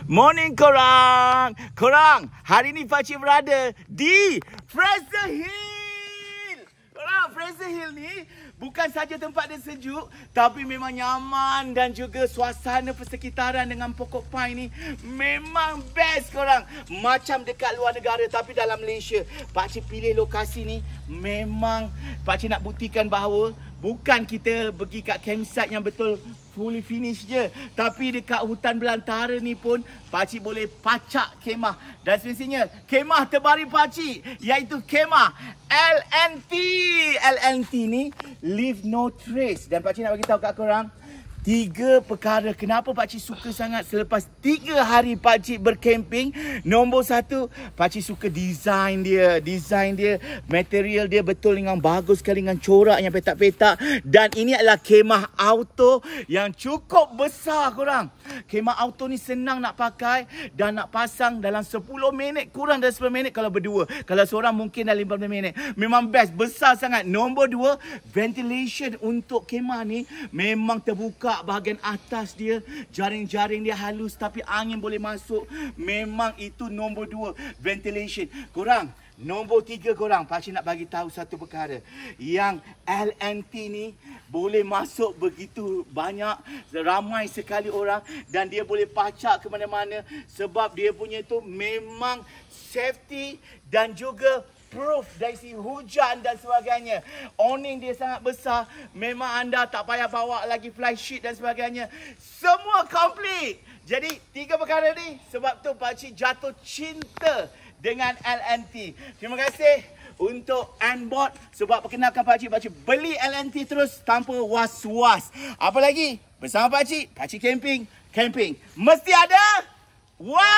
Morning korang. Korang, hari ni Pakcik berada di Fraser Hill. Korang, Fraser Hill ni bukan saja tempat dia sejuk, tapi memang nyaman dan juga suasana persekitaran dengan pokok pine ni memang best korang. Macam dekat luar negara tapi dalam Malaysia. Pakcik pilih lokasi ni memang Pakcik nak buktikan bahawa bukan kita pergi kat campsite yang betul fully finish je, tapi dekat hutan belantara ni pun Pakcik boleh pacak kemah. Dan semestinya kemah terbaru Pakcik iaitu kemah LNT. LNT ni Leave No Trace. Dan Pakcik nak bagi tahu kat korang 3 perkara kenapa Pakcik suka sangat selepas 3 hari Pakcik berkemping. Nombor 1, Pakcik suka design dia. Design dia, material dia betul dengan bagus sekali dengan corak yang petak-petak. Dan ini adalah kemah auto yang cukup besar korang. Kemah auto ni senang nak pakai dan nak pasang dalam 10 minit. Kurang dari 10 minit kalau berdua. Kalau seorang mungkin dalam 15 minit. Memang best, besar sangat. Nombor 2, ventilation untuk kemah ni memang terbuka. Bahagian atas dia, jaring-jaring dia halus tapi angin boleh masuk. Memang itu nombor 2, ventilation. Korang, nombor 3 korang, Pakcik nak bagi tahu satu perkara. Yang LNT ni boleh masuk begitu banyak, ramai sekali orang dan dia boleh pacak ke mana-mana sebab dia punya tu memang safety dan juga proof dari si hujan dan sebagainya. Awning dia sangat besar. Memang anda tak payah bawa lagi fly sheet dan sebagainya. Semua complete. Jadi 3 perkara ni sebab tu Pakcik jatuh cinta dengan LNT. Terima kasih untuk N-Bot sebab perkenalkan Pakcik. Pakcik beli LNT terus tanpa was-was. Apa lagi? Bersama Pakcik, Pakcik camping. Camping mesti ada wow!